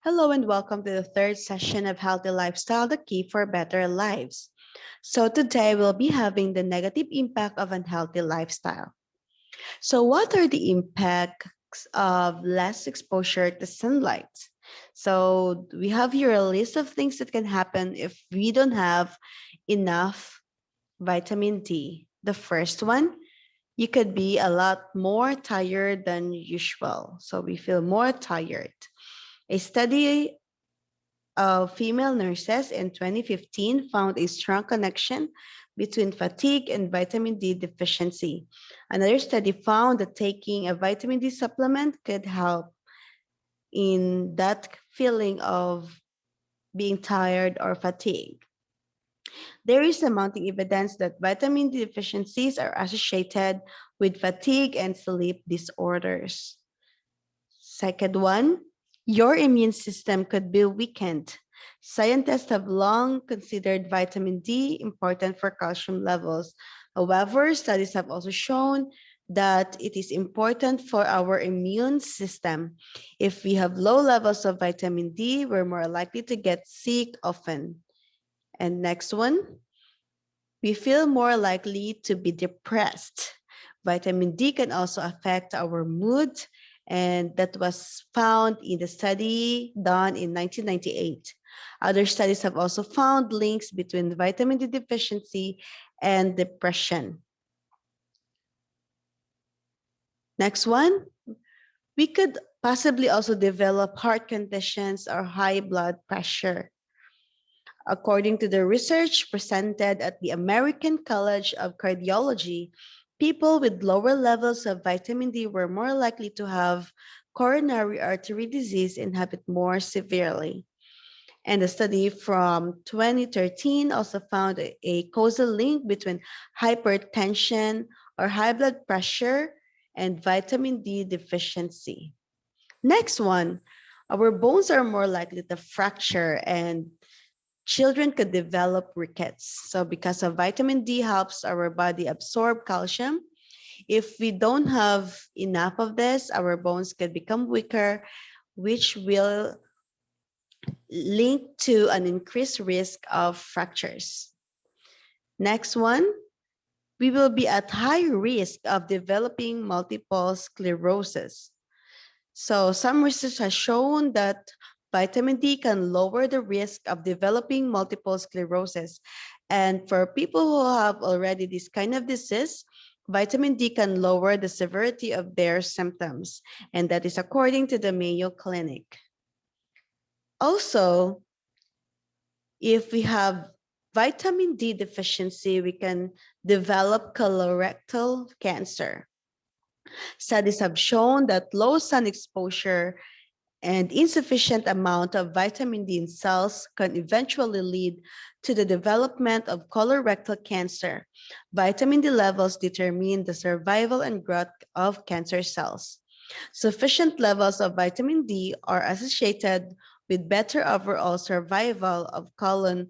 Hello and welcome to the third session of Healthy Lifestyle, the key for better lives. So today we'll be having the negative impact of unhealthy lifestyle. So what are the impacts of less exposure to sunlight? So we have here a list of things that can happen if we don't have enough vitamin D. The first one, you could be a lot more tired than usual. So we feel more tired. A study female nurses in 2015 found a strong connection between fatigue and vitamin D deficiency. Another study found that taking a vitamin D supplement could help in that feeling of being tired or fatigued. There is a mounting evidence that vitamin D deficiencies are associated with fatigue and sleep disorders. Second one, your immune system could be weakened. Scientists have long considered vitamin D important for calcium levels. However, studies have also shown that it is important for our immune system. If we have low levels of vitamin D, we're more likely to get sick often. And next one, we feel more likely to be depressed. Vitamin D can also affect our mood, and that was found in the study done in 1998. Other studies have also found links between vitamin D deficiency and depression. Next one, we could possibly also develop heart conditions or high blood pressure. According to the research presented at the American College of Cardiology, people with lower levels of vitamin D were more likely to have coronary artery disease and have it more severely. And a study from 2013 also found a causal link between hypertension or high blood pressure and vitamin D deficiency. Next one, our bones are more likely to fracture and children could develop rickets. So because of vitamin D helps our body absorb calcium. If we don't have enough of this, our bones could become weaker, which will link to an increased risk of fractures. Next one, we will be at high risk of developing multiple sclerosis. So some research has shown that vitamin D can lower the risk of developing multiple sclerosis. And for people who have already this kind of disease, vitamin D can lower the severity of their symptoms. And that is according to the Mayo Clinic. Also, if we have vitamin D deficiency, we can develop colorectal cancer. Studies have shown that low sun exposure and insufficient amount of vitamin D in cells can eventually lead to the development of colorectal cancer. Vitamin D levels determine the survival and growth of cancer cells. Sufficient levels of vitamin D are associated with better overall survival of colon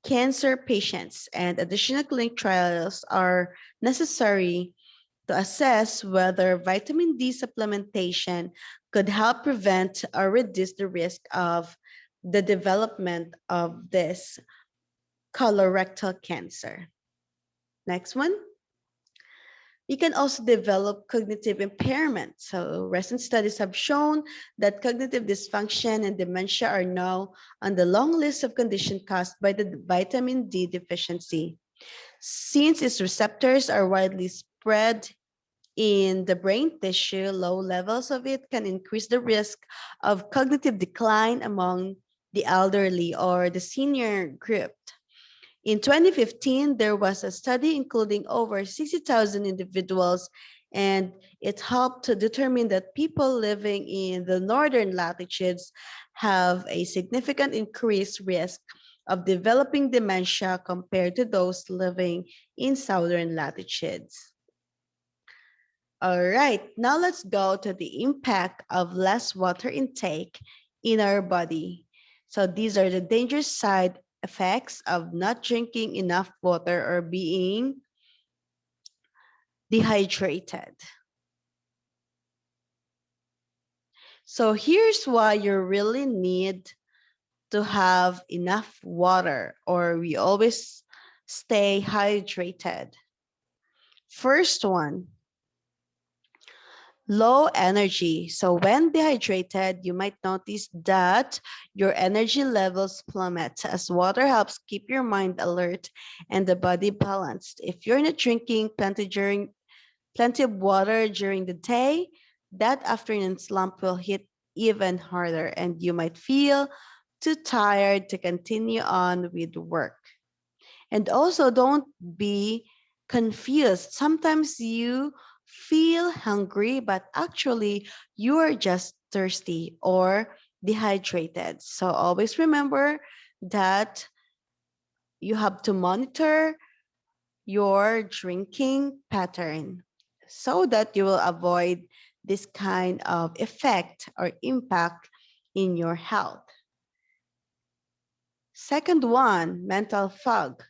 cancer patients, and additional clinical trials are necessary to assess whether vitamin D supplementation could help prevent or reduce the risk of the development of this colorectal cancer. Next one. You can also develop cognitive impairment. So recent studies have shown that cognitive dysfunction and dementia are now on the long list of conditions caused by the vitamin D deficiency. Since its receptors are widely spread in the brain tissue, low levels of it can increase the risk of cognitive decline among the elderly or the senior group. In 2015, there was a study including over 60,000 individuals, and it helped to determine that people living in the northern latitudes have a significant increased risk of developing dementia compared to those living in southern latitudes. All right, now let's go to the impact of less water intake in our body. So these are the dangerous side effects of not drinking enough water or being dehydrated. So here's why you really need to have enough water, or we always stay hydrated. First one, low energy. So when dehydrated, you might notice that your energy levels plummet as water helps keep your mind alert and the body balanced. If you're not drinking plenty of water during the day, that afternoon slump will hit even harder and you might feel too tired to continue on with work. And also, don't be confused. Sometimes you feel hungry, but actually, you are just thirsty or dehydrated. So, always remember that you have to monitor your drinking pattern so that you will avoid this kind of effect or impact in your health. Second one, mental fog.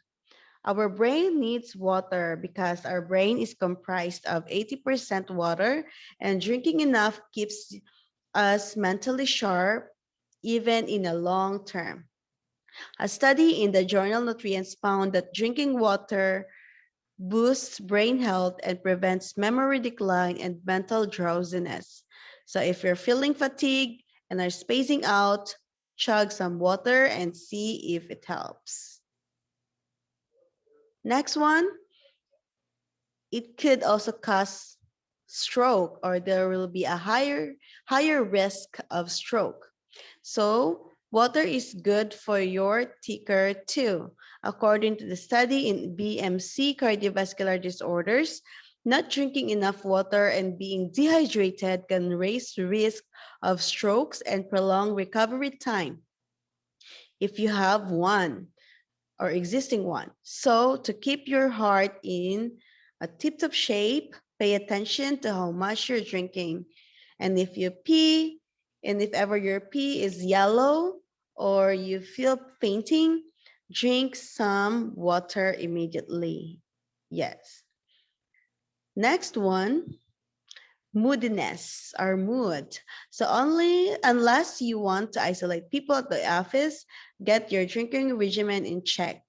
Our brain needs water because our brain is comprised of 80% water, and drinking enough keeps us mentally sharp even in a long term. A study in the journal Nutrients found that drinking water boosts brain health and prevents memory decline and mental drowsiness. So if you're feeling fatigued and are spacing out, chug some water and see if it helps. Next one, it could also cause stroke, or there will be a higher risk of stroke. So water is good for your ticker too. According to the study in BMC cardiovascular disorders, not drinking enough water and being dehydrated can raise risk of strokes and prolong recovery time if you have one or existing one. So to keep your heart in a tip-top shape, pay attention to how much you're drinking. And if you pee, and if ever your pee is yellow or you feel fainting, drink some water immediately. Yes. Next one, moodiness or mood. So only unless you want to isolate people at the office, get your drinking regimen in check,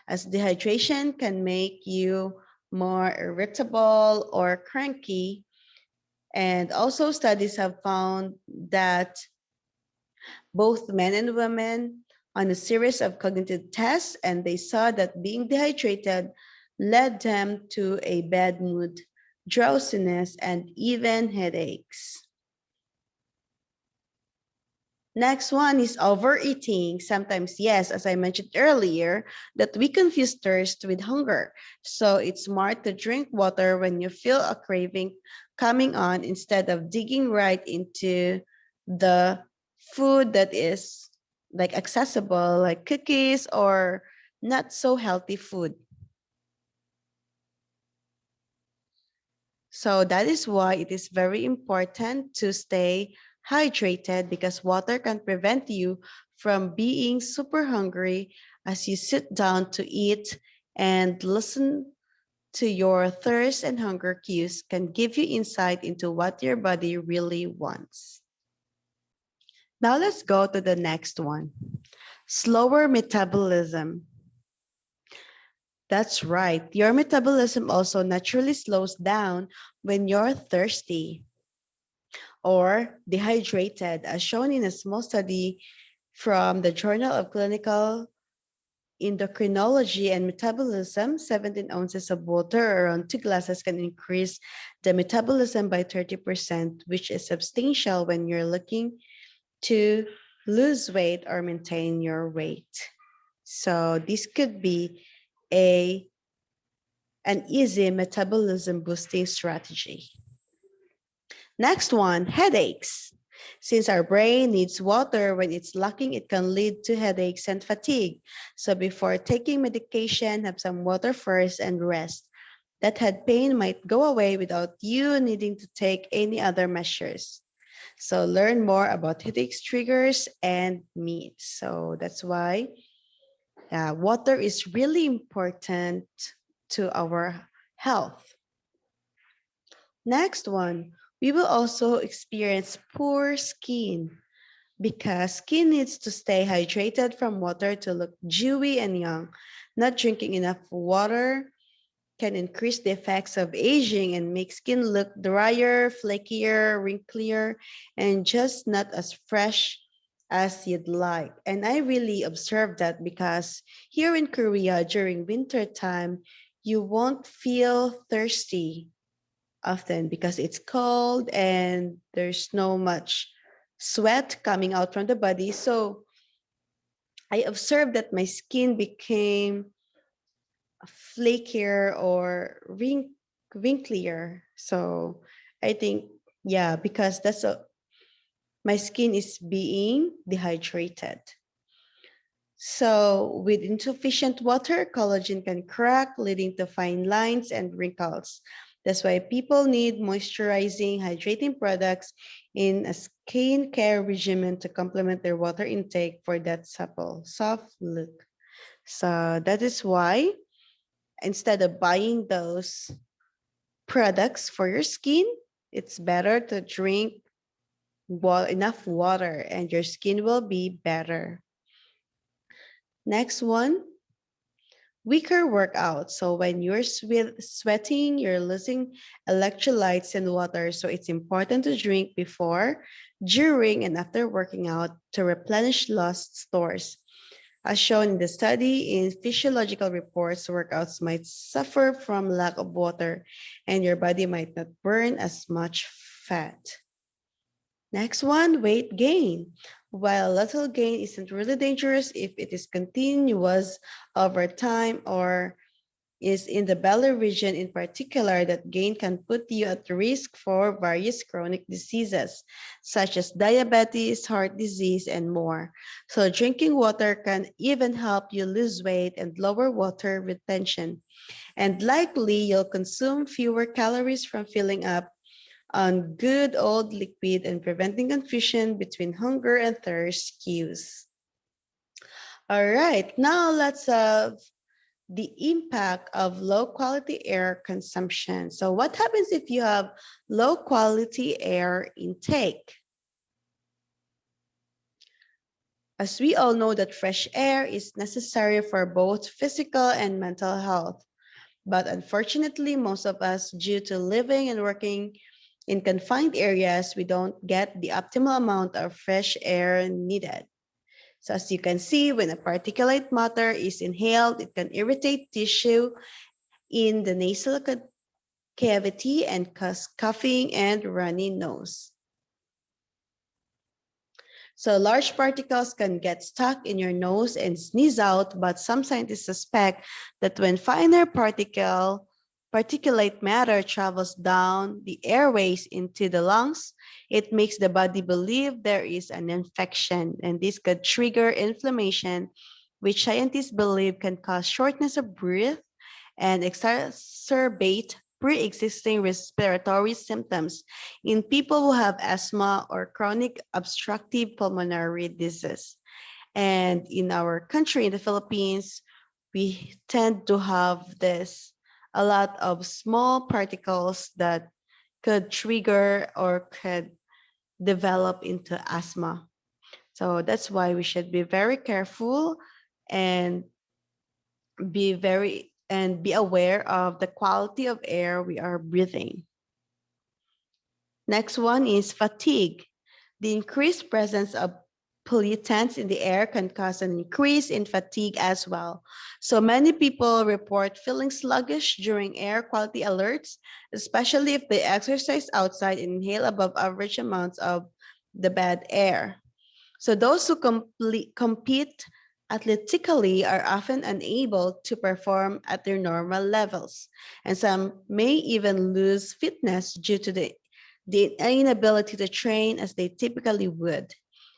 as dehydration can make you more irritable or cranky. And also studies have found that both men and women on a series of cognitive tests, and they saw that being dehydrated led them to a bad mood, drowsiness, and even headaches. Next one is overeating. Sometimes, yes, as I mentioned earlier, that we confuse thirst with hunger. So it's smart to drink water when you feel a craving coming on instead of digging right into the food that is like accessible, like cookies or not so healthy food. So that is why it is very important to stay hydrated, because water can prevent you from being super hungry as you sit down to eat, and listen to your thirst and hunger cues can give you insight into what your body really wants. Now let's go to the next one. Slower metabolism. That's right. Your metabolism also naturally slows down when you're thirsty or dehydrated, as shown in a small study from the Journal of Clinical Endocrinology and Metabolism. 17 ounces of water, around 2 glasses, can increase the metabolism by 30%, which is substantial when you're looking to lose weight or maintain your weight. So this could be a an easy metabolism boosting strategy. Next one, headaches. Since our brain needs water when it's lacking, it can lead to headaches and fatigue. So before taking medication, have some water first and rest. That head pain might go away without you needing to take any other measures. So learn more about headaches triggers and myths. So that's why water is really important to our health. Next one, We will also experience poor skin because skin needs to stay hydrated from water to look dewy and young. Not drinking enough water can increase the effects of aging and make skin look drier, flakier, wrinklier, and just not as fresh as you'd like. And I really observed that because here in Korea during winter time, you won't feel thirsty often because it's cold and there's no much sweat coming out from the body. So I observed that my skin became flakier or wrinklier. So I think, yeah, because my skin is being dehydrated. So with insufficient water, collagen can crack, leading to fine lines and wrinkles. That's why people need moisturizing, hydrating products in a skin care regimen to complement their water intake for that supple, soft look. So that is why instead of buying those products for your skin, it's better to drink enough water and your skin will be better. Next one, weaker workout. So when you're sweating, you're losing electrolytes in water. So it's important to drink before, during, and after working out to replenish lost stores. As shown in the study, in physiological reports, workouts might suffer from lack of water and your body might not burn as much fat. Next one, weight gain. While little gain isn't really dangerous if it is continuous over time or is in the belly region in particular, that gain can put you at risk for various chronic diseases such as diabetes, heart disease, and more. So drinking water can even help you lose weight and lower water retention. And likely you'll consume fewer calories from filling up on good old liquid and preventing confusion between hunger and thirst cues. All right, now let's the impact of low quality air consumption. So what happens if you have low quality air intake? As we all know that fresh air is necessary for both physical and mental health. But unfortunately, most of us, due to living and working in confined areas, we don't get the optimal amount of fresh air needed. So as you can see, when a particulate matter is inhaled, it can irritate tissue in the nasal cavity and cause coughing and runny nose. So large particles can get stuck in your nose and sneeze out, but some scientists suspect that when finer particulate matter travels down the airways into the lungs, it makes the body believe there is an infection, and this could trigger inflammation, which scientists believe can cause shortness of breath and exacerbate pre-existing respiratory symptoms in people who have asthma or chronic obstructive pulmonary disease. And in our country, in the Philippines, we tend to have this a lot of small particles that could trigger or could develop into asthma. So that's why we should be very careful and be aware of the quality of air we are breathing. Next one is fatigue. The increased presence of pollutants in the air can cause an increase in fatigue as well. So many people report feeling sluggish during air quality alerts, especially if they exercise outside and inhale above average amounts of the bad air. So those who compete athletically are often unable to perform at their normal levels, and some may even lose fitness due to the inability to train as they typically would.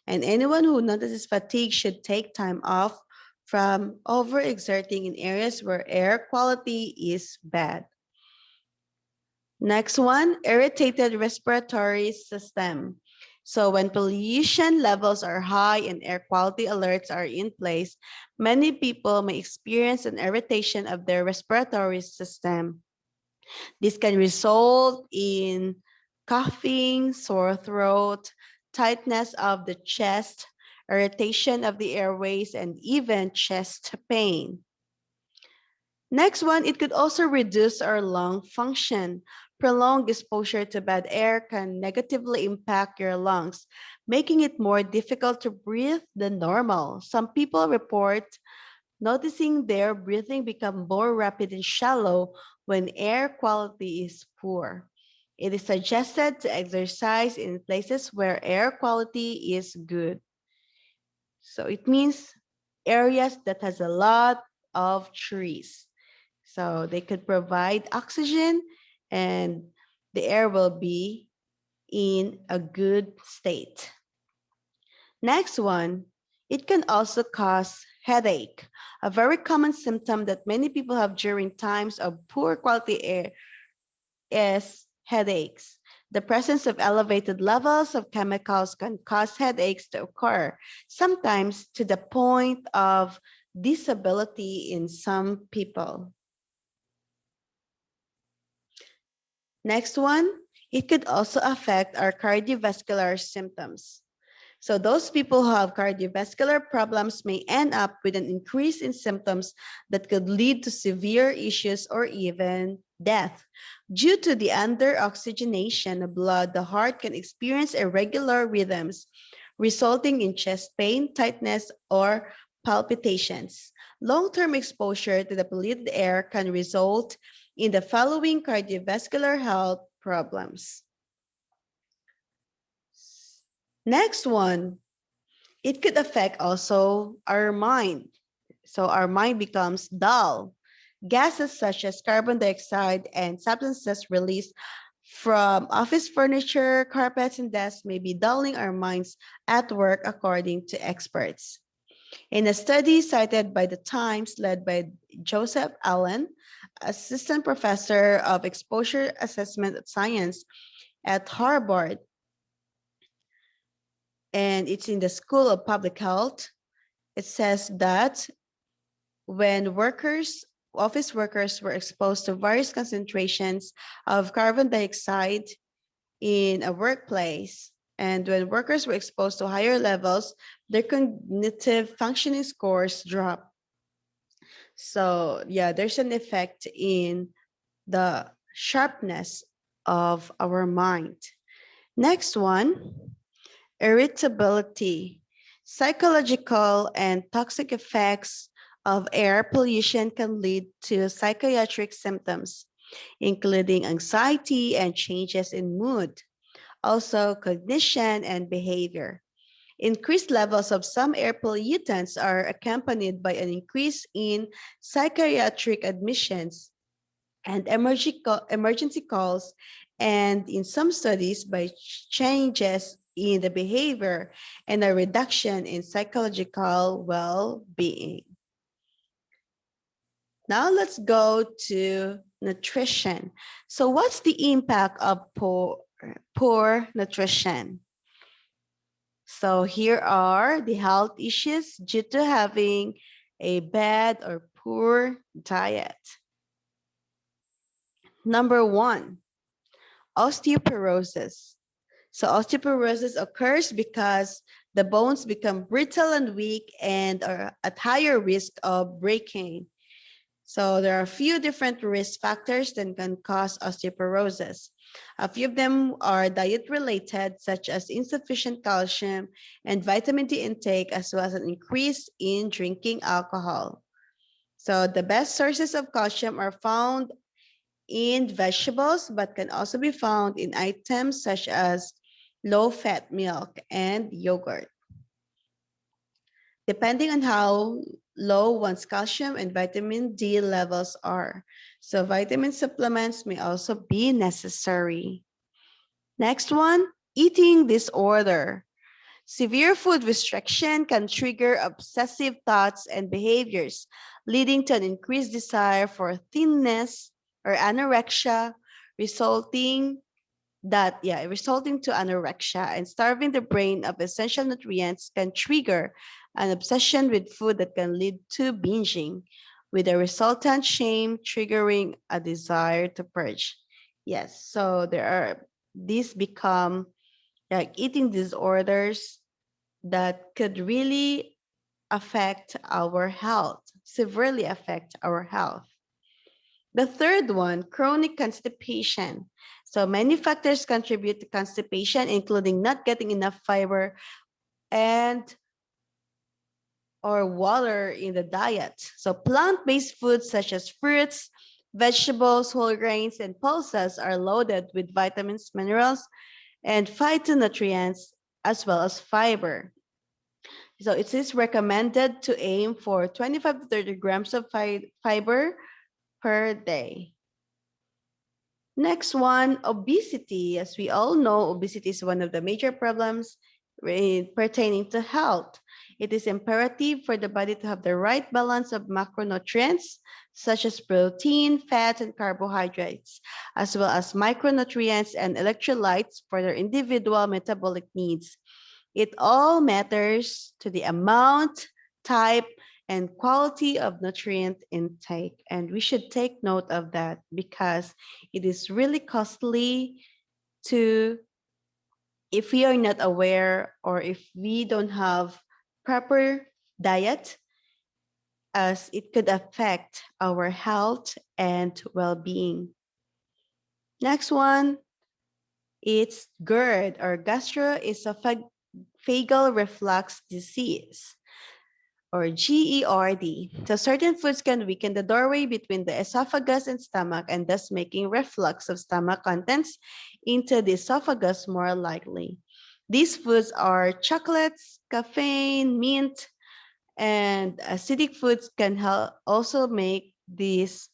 And anyone who notices fatigue should take time off from overexerting in areas where air quality is bad. Next one, irritated respiratory system. So when pollution levels are high and air quality alerts are in place, many people may experience an irritation of their respiratory system. This can result in coughing, sore throat, tightness of the chest, irritation of the airways, and even chest pain. Next one, it could also reduce our lung function. Prolonged exposure to bad air can negatively impact your lungs, making it more difficult to breathe than normal. Some people report noticing their breathing become more rapid and shallow when air quality is poor. It is suggested to exercise in places where air quality is good. So it means areas that has a lot of trees. So they could provide oxygen and the air will be in a good state. Next one, it can also cause headache, a very common symptom that many people have during times of poor quality air is headaches. The presence of elevated levels of chemicals can cause headaches to occur, sometimes to the point of disability in some people. Next one, it could also affect our cardiovascular symptoms. So those people who have cardiovascular problems may end up with an increase in symptoms that could lead to severe issues or even death. Due to the under-oxygenation of blood, the heart can experience irregular rhythms, resulting in chest pain, tightness, or palpitations. Long-term exposure to the polluted air can result in the following cardiovascular health problems. Next one, it could affect also our mind. So our mind becomes dull. Gases such as carbon dioxide and substances released from office furniture, carpets, and desks may be dulling our minds at work, according to experts. In a study cited by the Times, led by Joseph Allen, assistant professor of exposure assessment science at Harvard, and it's in the School of Public Health, it says that when office workers were exposed to various concentrations of carbon dioxide in a workplace, and when workers were exposed to higher levels, their cognitive functioning scores drop. So yeah, there's an effect in the sharpness of our mind. Next one, irritability. Psychological and toxic effects of air pollution can lead to psychiatric symptoms, including anxiety and changes in mood, also cognition and behavior. Increased levels of some air pollutants are accompanied by an increase in psychiatric admissions and emergency calls, and in some studies by changes in the behavior and a reduction in psychological well-being. Now let's go to nutrition. So what's the impact of poor nutrition? So here are the health issues due to having a bad or poor diet. Number one, osteoporosis. So osteoporosis occurs because the bones become brittle and weak and are at higher risk of breaking. So there are a few different risk factors that can cause osteoporosis. A few of them are diet related, such as insufficient calcium and vitamin D intake, as well as an increase in drinking alcohol. So the best sources of calcium are found in vegetables, but can also be found in items such as low-fat milk and yogurt. Depending on how low one's calcium and vitamin D levels are. So vitamin supplements may also be necessary. Next one, eating disorder. Severe food restriction can trigger obsessive thoughts and behaviors, leading to an increased desire for thinness or anorexia, resulting to anorexia, and starving the brain of essential nutrients can trigger an obsession with food that can lead to binging, with a resultant shame triggering a desire to purge. Yes, so there are these become like eating disorders that could really affect our health, severely affect our health. The third one, chronic constipation. So many factors contribute to constipation, including not getting enough fiber and or water in the diet. So plant-based foods such as fruits, vegetables, whole grains, and pulses are loaded with vitamins, minerals, and phytonutrients as well as fiber. So it is recommended to aim for 25 to 30 grams of fiber per day. Next one, obesity. As we all know, obesity is one of the major problems pertaining to health. It is imperative for the body to have the right balance of macronutrients, such as protein, fat, and carbohydrates, as well as micronutrients and electrolytes for their individual metabolic needs. It all matters to the amount, type, and quality of nutrient intake. And we should take note of that because it is really costly to, if we are not aware or if we don't have proper diet, as it could affect our health and well-being. Next one, it's GERD or gastroesophageal reflux disease, or GERD. So certain foods can weaken the doorway between the esophagus and stomach and thus making reflux of stomach contents into the esophagus more likely. These foods are chocolates, caffeine, mint, and acidic foods can help also make this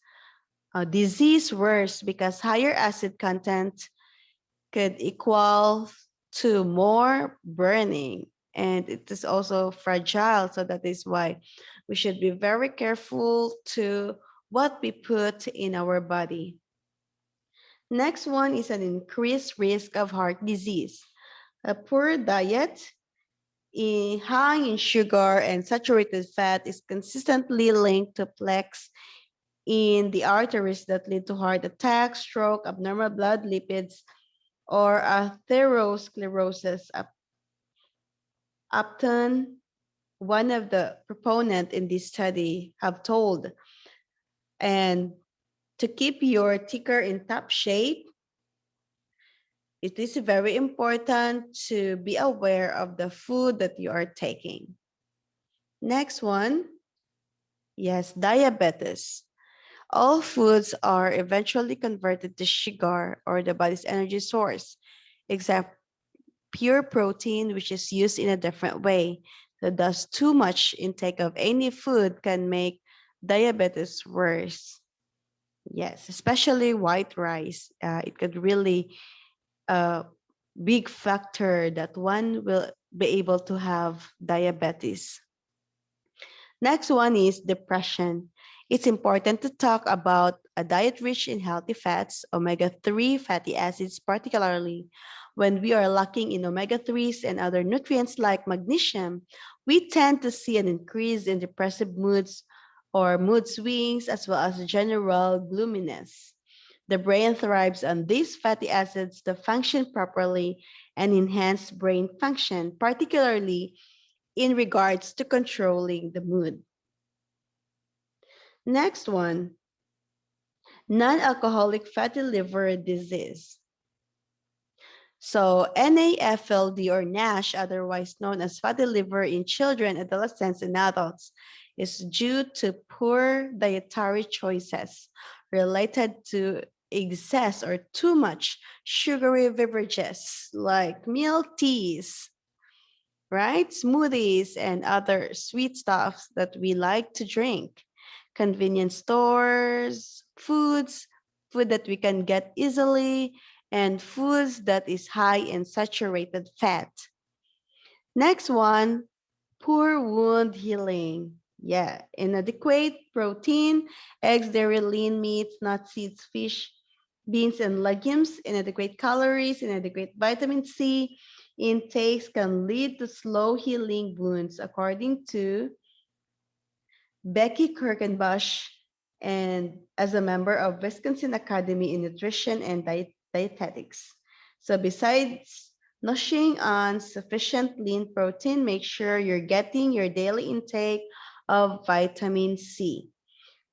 disease worse because higher acid content could equal to more burning, and it is also fragile, so that is why we should be very careful to what we put in our body. Next one is an increased risk of heart disease. A poor diet high in sugar and saturated fat is consistently linked to plaques in the arteries that lead to heart attack, stroke, abnormal blood lipids, or atherosclerosis. Upton, one of the proponent in this study, have told, and to keep your ticker in top shape, it is very important to be aware of the food that you are taking. Next one, yes, diabetes. All foods are eventually converted to sugar or the body's energy source, except pure protein, which is used in a different way. So thus, too much intake of any food can make diabetes worse. Yes, especially white rice. It could really big factor that one will be able to have diabetes. Next one is depression. It's important to talk about a diet rich in healthy fats, omega-3 fatty acids, particularly when we are lacking in omega-3s and other nutrients like magnesium. We tend to see an increase in depressive moods or mood swings, as well as general gloominess. The brain thrives on these fatty acids to function properly and enhance brain function, particularly in regards to controlling the mood. Next one, non-alcoholic fatty liver disease. So NAFLD or NASH, otherwise known as fatty liver in children, adolescents, and adults, is due to poor dietary choices related to excess or too much sugary beverages like milk teas, right? Smoothies and other sweet stuffs that we like to drink. Convenience stores, food that we can get easily, and foods that is high in saturated fat. Next one, poor wound healing. Yeah, inadequate protein, eggs, dairy, lean meats, nuts, seeds, fish, beans, and legumes, inadequate calories, inadequate vitamin C intakes can lead to slow healing wounds, according to Becky Kirkenbush, and as a member of Wisconsin Academy in Nutrition and Dietetics. So besides nourishing on sufficient lean protein, make sure you're getting your daily intake of vitamin C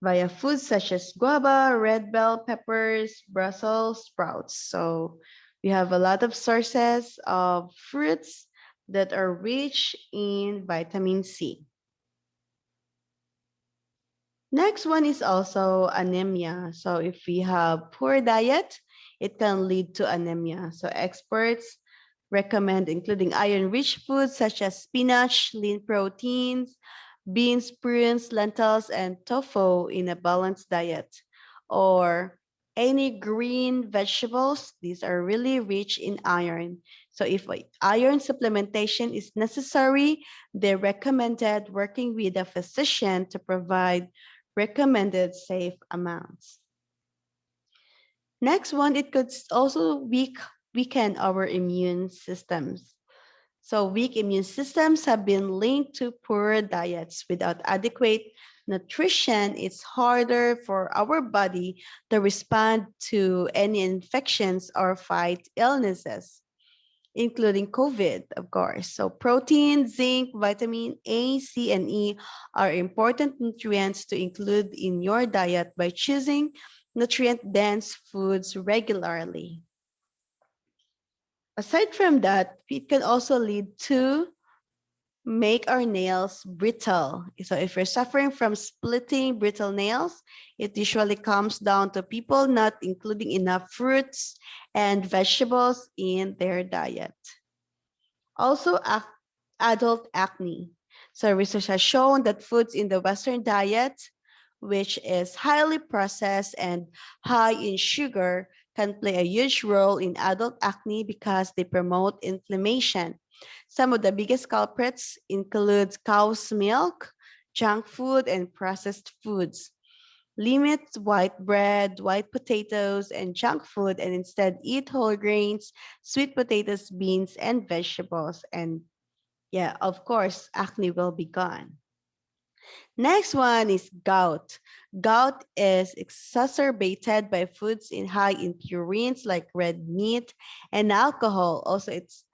via foods such as guava, red bell peppers, Brussels sprouts. So we have a lot of sources of fruits that are rich in vitamin C. Next one is also anemia. So if we have poor diet, it can lead to anemia. So experts recommend including iron-rich foods such as spinach, lean proteins, beans, prunes, lentils, and tofu in a balanced diet. Or any green vegetables, these are really rich in iron. So if iron supplementation is necessary, they recommended working with a physician to provide recommended safe amounts. Next one, it could also weaken our immune systems. So weak immune systems have been linked to poor diets. Without adequate nutrition, it's harder for our body to respond to any infections or fight illnesses, including COVID, of course. So protein, zinc, vitamin A, C, and E are important nutrients to include in your diet by choosing nutrient-dense foods regularly. Aside from that, it can also lead to make our nails brittle. So if you're suffering from splitting brittle nails, it usually comes down to people not including enough fruits and vegetables in their diet. Also, adult acne. So research has shown that foods in the Western diet, which is highly processed and high in sugar, can play a huge role in adult acne because they promote inflammation. Some of the biggest culprits include cow's milk, junk food, and processed foods. Limit white bread, white potatoes, and junk food, and instead eat whole grains, sweet potatoes, beans, and vegetables. And yeah, of course, acne will be gone. Next one is gout. Gout is exacerbated by foods in high in purines like red meat and alcohol. Also, it's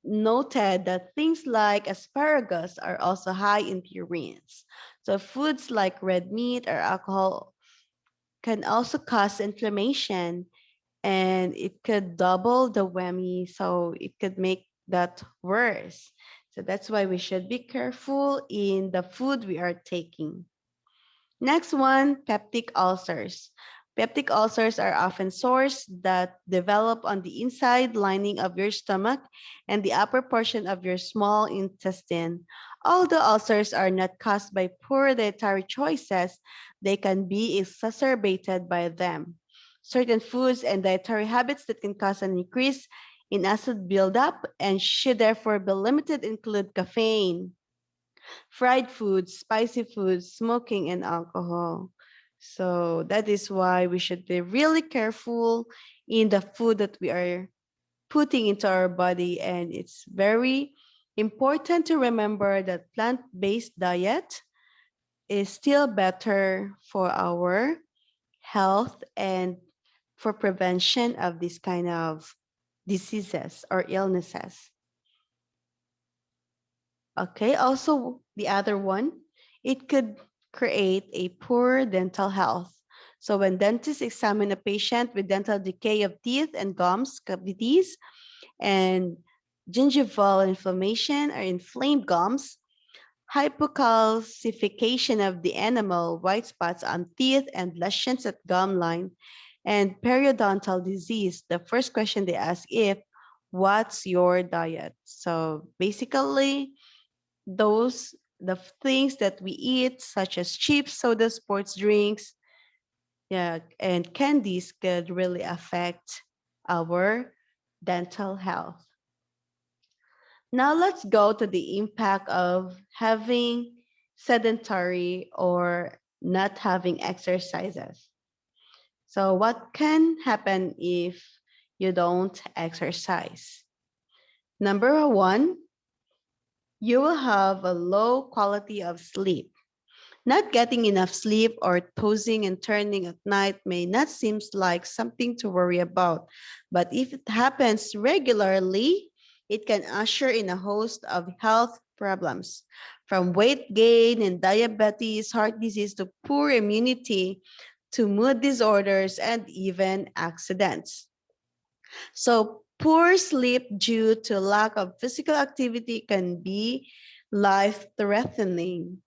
noted that things like asparagus are also high in purines. So foods like red meat or alcohol can also cause inflammation, and it could double the whammy, so it could make that worse. So that's why we should be careful in the food we are taking. Next one, peptic ulcers. Peptic ulcers are often sores that develop on the inside lining of your stomach and the upper portion of your small intestine. Although ulcers are not caused by poor dietary choices, they can be exacerbated by them. Certain foods and dietary habits that can cause an increase in acid buildup and should therefore be limited include caffeine, fried foods, spicy foods, smoking, and alcohol. So that is why we should be really careful in the food that we are putting into our body. And it's very important to remember that plant-based diet is still better for our health and for prevention of this kind of diseases or illnesses. Okay, also the other one, it could create a poor dental health. So when dentists examine a patient with dental decay of teeth and gums, cavities, and gingival inflammation or inflamed gums, hypocalcification of the enamel, white spots on teeth, and lesions at gum line, and periodontal disease, the first question they ask if, what's your diet? So basically, the things that we eat, such as chips, soda, sports drinks, yeah, and candies could really affect our dental health. Now let's go to the impact of having sedentary or not having exercises. So what can happen if you don't exercise? Number one, you will have a low quality of sleep. Not getting enough sleep or tossing and turning at night may not seem like something to worry about, but if it happens regularly, it can usher in a host of health problems, from weight gain and diabetes, heart disease, to poor immunity, to mood disorders, and even accidents. So, poor sleep due to lack of physical activity can be life threatening.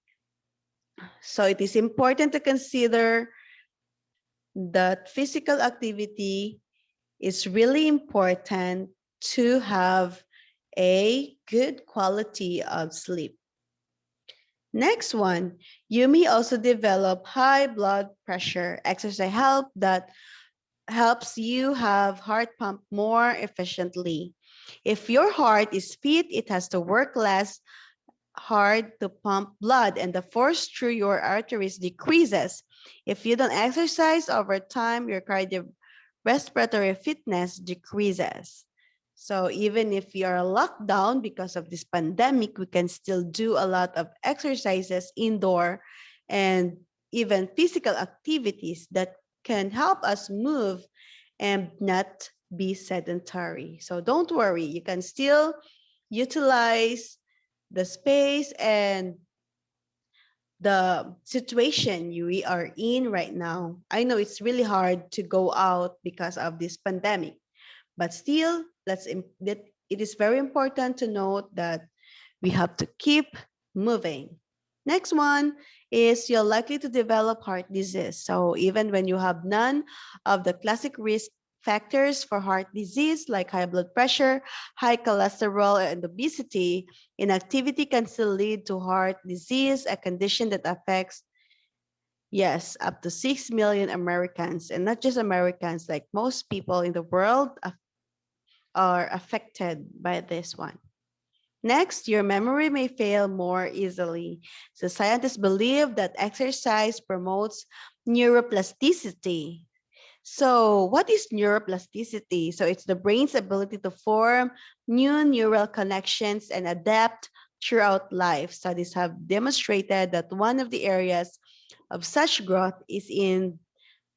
So, it is important to consider that physical activity is really important to have a good quality of sleep. Next one, you may also develop high blood pressure. Exercise helps you have heart pump more efficiently. If your heart is fit, it has to work less hard to pump blood and the force through your arteries decreases. If you don't exercise over time, your cardiorespiratory fitness decreases. So even if you are locked down because of this pandemic, we can still do a lot of exercises indoor and even physical activities that can help us move and not be sedentary. So don't worry, you can still utilize the space and the situation we are in right now. I know it's really hard to go out because of this pandemic, but still, it is very important to note that we have to keep moving. Next one is you're likely to develop heart disease. So even when you have none of the classic risk factors for heart disease like high blood pressure, high cholesterol, and obesity, inactivity can still lead to heart disease, a condition that affects, yes, up to 6 million Americans, and not just Americans, like most people in the world are affected by this one. Next, your memory may fail more easily. So scientists believe that exercise promotes neuroplasticity. So what is neuroplasticity? So it's the brain's ability to form new neural connections and adapt throughout life. Studies have demonstrated that one of the areas of such growth is in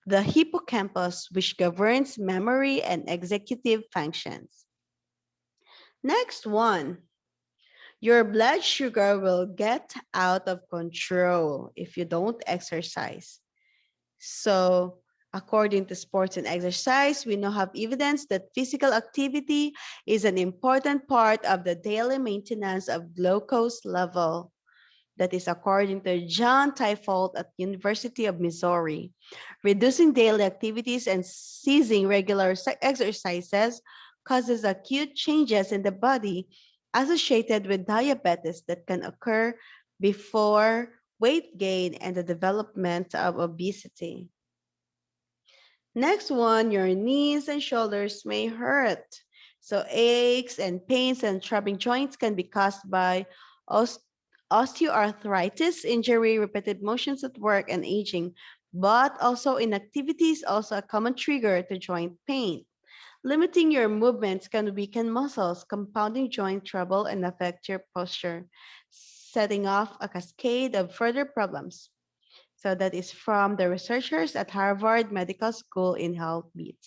the hippocampus, which governs memory and executive functions. Next one, your blood sugar will get out of control if you don't exercise. So, according to sports and exercise, we now have evidence that physical activity is an important part of the daily maintenance of glucose level. That is according to John Tyfold at University of Missouri. Reducing daily activities and ceasing regular exercises causes acute changes in the body associated with diabetes that can occur before weight gain and the development of obesity. Next one, your knees and shoulders may hurt. So aches and pains and throbbing joints can be caused by os- osteoarthritis, injury, repeated motions at work, and aging. But also inactivity is also a common trigger to joint pain. Limiting your movements can weaken muscles, compounding joint trouble, and affect your posture, setting off a cascade of further problems. So that is from the researchers at Harvard Medical School in Healthbeat.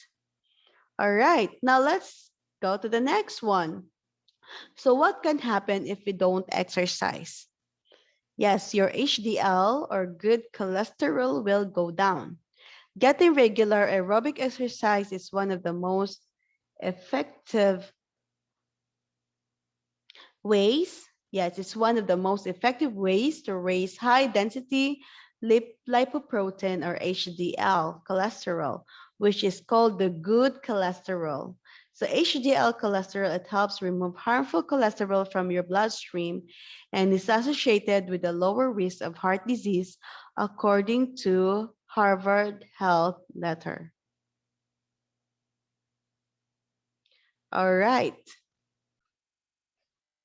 All right, now let's go to the next one. So what can happen if we don't exercise? Yes, your HDL or good cholesterol will go down. Getting regular aerobic exercise is one of the most effective ways, yes, it's one of the most effective ways to raise high density lipoprotein or HDL cholesterol, which is called the good cholesterol. So HDL cholesterol, it helps remove harmful cholesterol from your bloodstream and is associated with a lower risk of heart disease according to Harvard Health Letter. All right.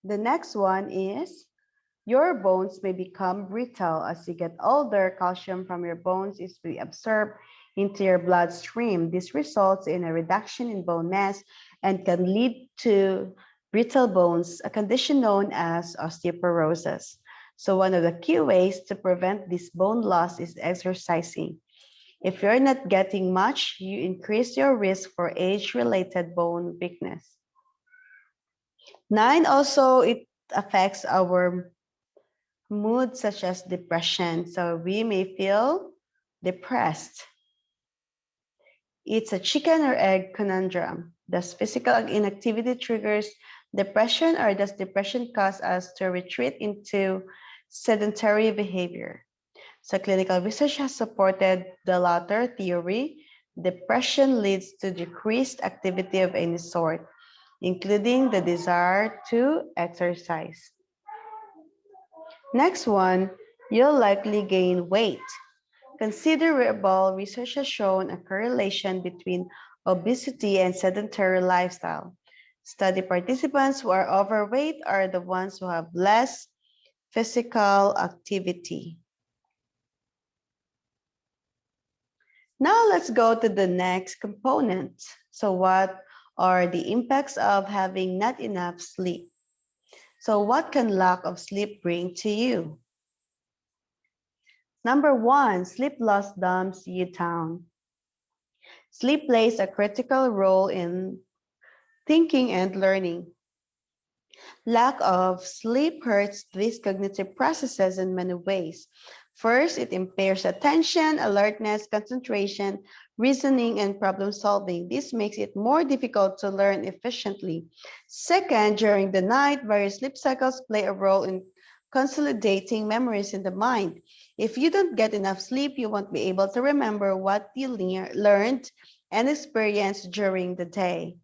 The next one is your bones may become brittle as you get older. Calcium from your bones is reabsorbed into your bloodstream. This results in a reduction in bone mass and can lead to brittle bones, a condition known as osteoporosis. So one of the key ways to prevent this bone loss is exercising. If you're not getting much, you increase your risk for age-related bone weakness. 9, also it affects our mood, such as depression. So we may feel depressed. It's a chicken or egg conundrum. Does physical inactivity triggers depression, or does depression cause us to retreat into sedentary behavior? So clinical research has supported the latter theory. Depression leads to decreased activity of any sort, including the desire to exercise. Next one, you'll likely gain weight. Considerable research has shown a correlation between obesity and sedentary lifestyle. Study participants who are overweight are the ones who have less physical activity. Now let's go to the next component. So what are the impacts of having not enough sleep? So what can lack of sleep bring to you? Number 1, sleep loss dumbs you down. Sleep plays a critical role in thinking and learning. Lack of sleep hurts these cognitive processes in many ways. First, it impairs attention, alertness, concentration, reasoning, and problem solving. This makes it more difficult to learn efficiently. Second, during the night, various sleep cycles play a role in consolidating memories in the mind. If you don't get enough sleep, you won't be able to remember what you learned and experienced during the day.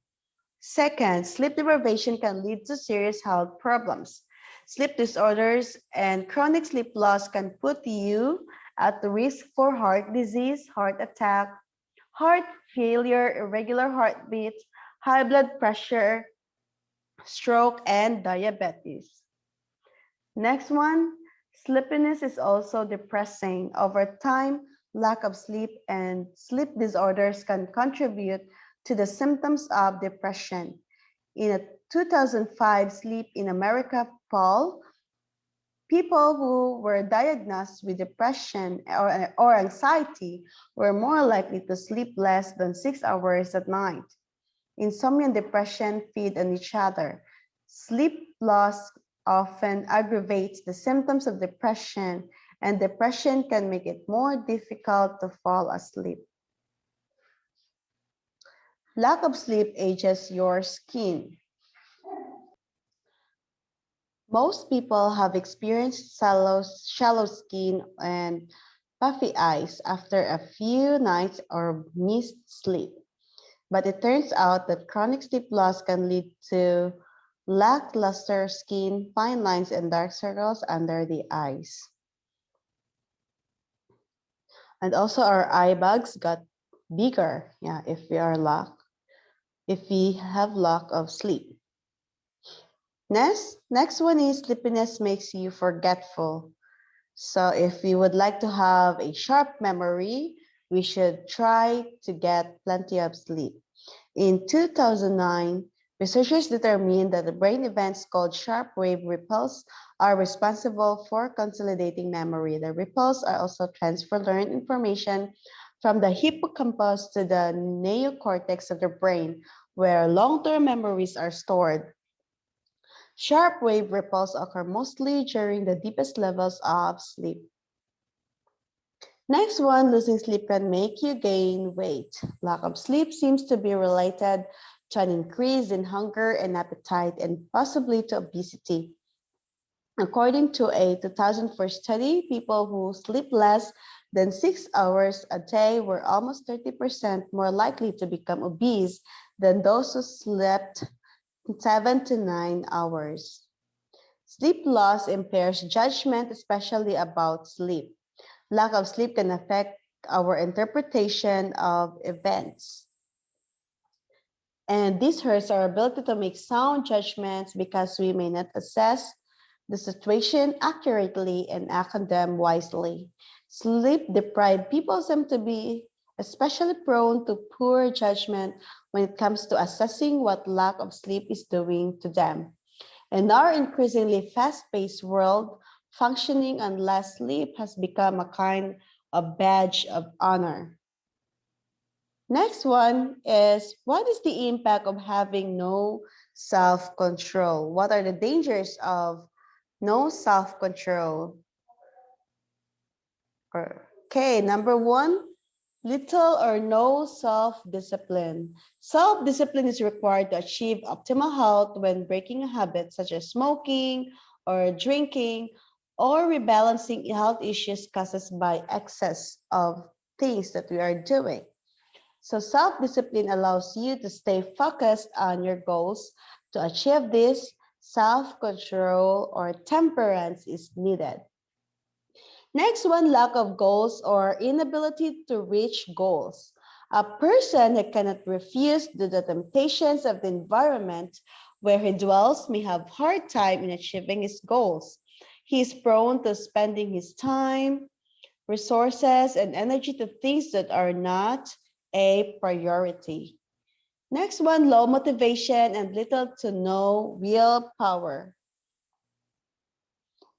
Second, sleep deprivation can lead to serious health problems. Sleep disorders and chronic sleep loss can put you at risk for heart disease, heart attack, heart failure, irregular heartbeats, high blood pressure, stroke, and diabetes. Next one, sleepiness is also depressing. Over time, lack of sleep and sleep disorders can contribute to the symptoms of depression. In a 2005 Sleep in America poll, people who were diagnosed with depression or anxiety were more likely to sleep less than 6 hours at night. Insomnia and depression feed on each other. Sleep loss often aggravates the symptoms of depression, and depression can make it more difficult to fall asleep. Lack of sleep ages your skin. Most people have experienced shallow skin and puffy eyes after a few nights or missed sleep. But it turns out that chronic sleep loss can lead to lackluster skin, fine lines, and dark circles under the eyes. And also our eye bags got bigger, if we have lack of sleep. Next one is sleepiness makes you forgetful. So if we would like to have a sharp memory, we should try to get plenty of sleep. In 2009, researchers determined that the brain events called sharp wave ripples are responsible for consolidating memory. The ripples are also transfer learned information from the hippocampus to the neocortex of the brain, where long-term memories are stored. Sharp wave ripples occur mostly during the deepest levels of sleep. Next one, losing sleep can make you gain weight. Lack of sleep seems to be related to an increase in hunger and appetite and possibly to obesity. According to a 2004 study, people who sleep less than 6 hours a day were almost 30% more likely to become obese than those who slept 7 to 9 hours. Sleep loss impairs judgment, especially about sleep. Lack of sleep can affect our interpretation of events. And this hurts our ability to make sound judgments because we may not assess the situation accurately and act on them wisely. Sleep-deprived people seem to be especially prone to poor judgment when it comes to assessing what lack of sleep is doing to them. In our increasingly fast-paced world, Functioning on less sleep has become a kind of badge of honor. Next one is, what is the impact of having no self-control? What are the dangers of no self-control? Okay, number one, little or no self-discipline. Self-discipline is required to achieve optimal health when breaking a habit such as smoking or drinking or rebalancing health issues caused by excess of things that we are doing. So self-discipline allows you to stay focused on your goals. To achieve this, self-control or temperance is needed. Next one, lack of goals or inability to reach goals. A person who cannot refuse the temptations of the environment where he dwells may have hard time in achieving his goals. He is prone to spending his time, resources, and energy to things that are not a priority. Next one, low motivation and little to no willpower.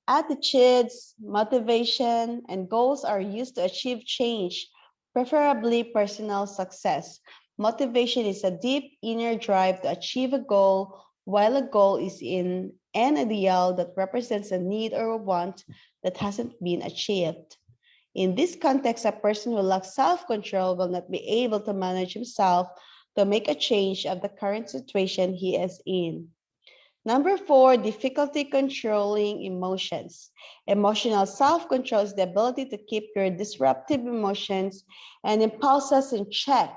Attitudes, motivation, and goals are used to achieve change, preferably personal success. Motivation is a deep inner drive to achieve a goal, while a goal is in an ideal that represents a need or a want that hasn't been achieved. In this context, a person who lacks self-control will not be able to manage himself to make a change of the current situation he is in. Number four, difficulty controlling emotions. Emotional self-control is the ability to keep your disruptive emotions and impulses in check.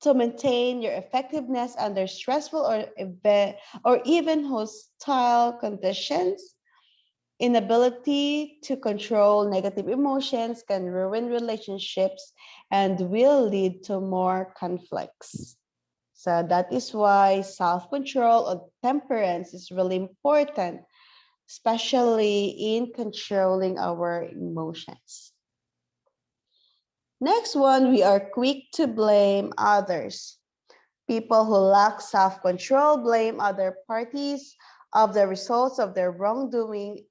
To maintain your effectiveness under stressful or even hostile conditions. Inability to control negative emotions can ruin relationships and will lead to more conflicts. So that is why self-control or temperance is really important, especially in controlling our emotions. Next one, we are quick to blame others. People who lack self-control blame other parties of the results of their wrongdoing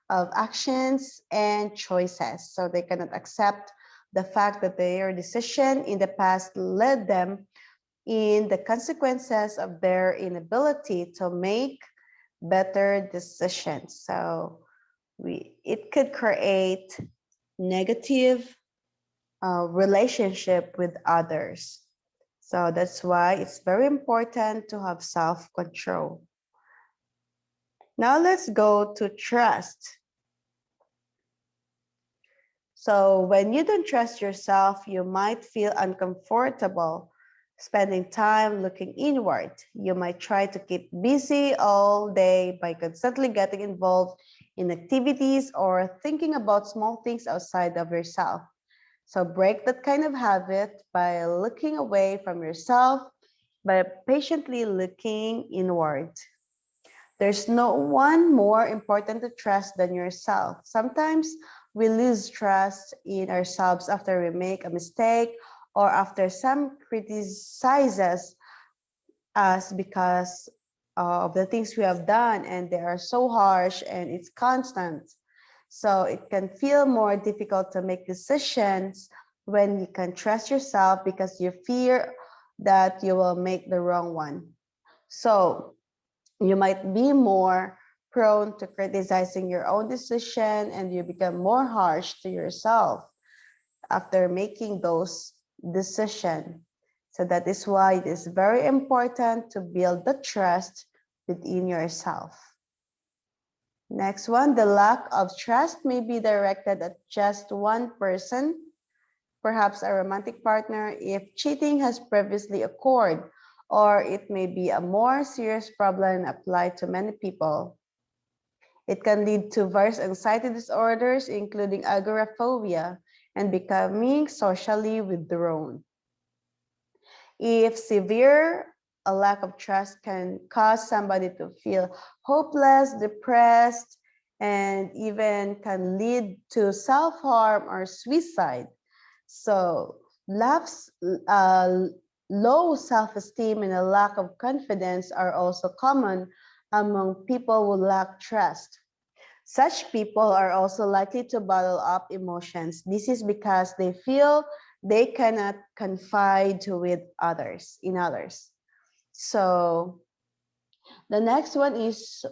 of actions and choices. So they cannot accept the fact that their decision in the past led them in the consequences of their inability to make better decisions. So it could create negative relationship with others. So that's why it's very important to have self-control. Now let's go to trust. So when you don't trust yourself, you might feel uncomfortable spending time looking inward. You might try to keep busy all day by constantly getting involved in activities or thinking about small things outside of yourself. So break that kind of habit by looking away from yourself, by patiently looking inward. There's no one more important to trust than yourself. Sometimes we lose trust in ourselves after we make a mistake or after some criticizes us because of the things we have done, and they are so harsh and it's constant. So it can feel more difficult to make decisions when you can trust yourself because you fear that you will make the wrong one. So you might be more prone to criticizing your own decision, and you become more harsh to yourself after making those decisions. So that is why it is very important to build the trust within yourself. Next one, the lack of trust may be directed at just one person, perhaps a romantic partner, if cheating has previously occurred, or it may be a more serious problem applied to many people. It can lead to various anxiety disorders, including agoraphobia, and becoming socially withdrawn. If severe, a lack of trust can cause somebody to feel hopeless, depressed, and even can lead to self-harm or suicide. So low self-esteem and a lack of confidence are also common among people who lack trust. Such people are also likely to bottle up emotions. This is because they feel they cannot confide with others, in others. So the next one is,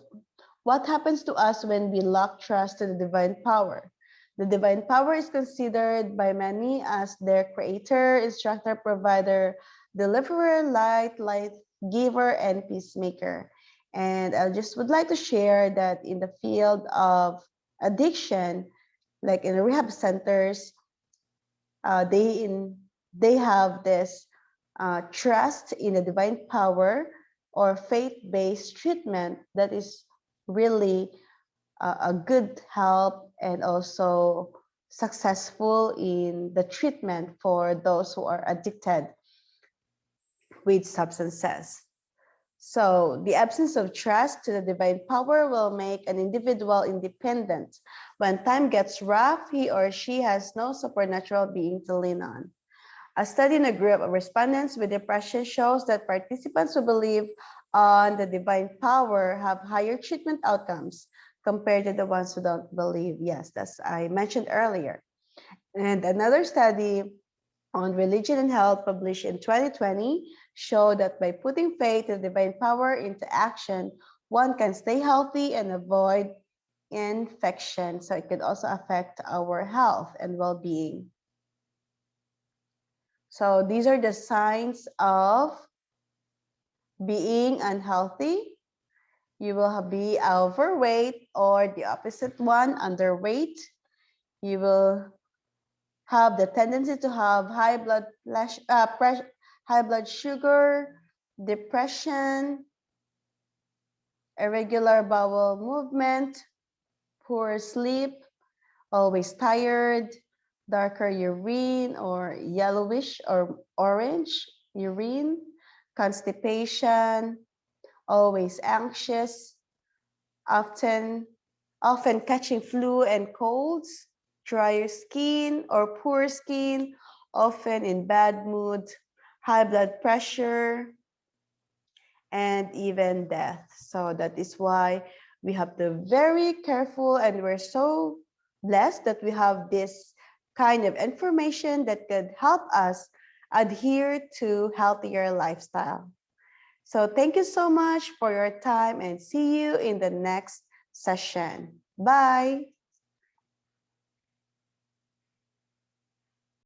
what happens to us when we lack trust in the divine power? The divine power is considered by many as their creator, instructor, provider, deliverer, light giver, and peacemaker. And I just would like to share that in the field of addiction, like in rehab centers, uh, they in they have this trust in the divine power or faith-based treatment that is really a good help and also successful in the treatment for those who are addicted with substances. So the absence of trust to the divine power will make an individual independent. When time gets rough, he or she has no supernatural being to lean on. A study in a group of respondents with depression shows that participants who believe on the divine power have higher treatment outcomes compared to the ones who don't believe. Yes, that's I mentioned earlier. And another study on religion and health published in 2020 showed that by putting faith in divine power into action, one can stay healthy and avoid infection. So it could also affect our health and well-being. So these are the signs of being unhealthy. You will be overweight, or the opposite one, underweight. You will have the tendency to have high blood sugar, depression, irregular bowel movement, poor sleep, always tired, darker urine or yellowish or orange urine, constipation, always anxious, often catching flu and colds, drier skin or poor skin, often in bad mood, high blood pressure, and even death. So that is why we have to be very careful, and we're so blessed that we have this kind of information that could help us adhere to healthier lifestyle. So thank you so much for your time, and see you in the next session. Bye.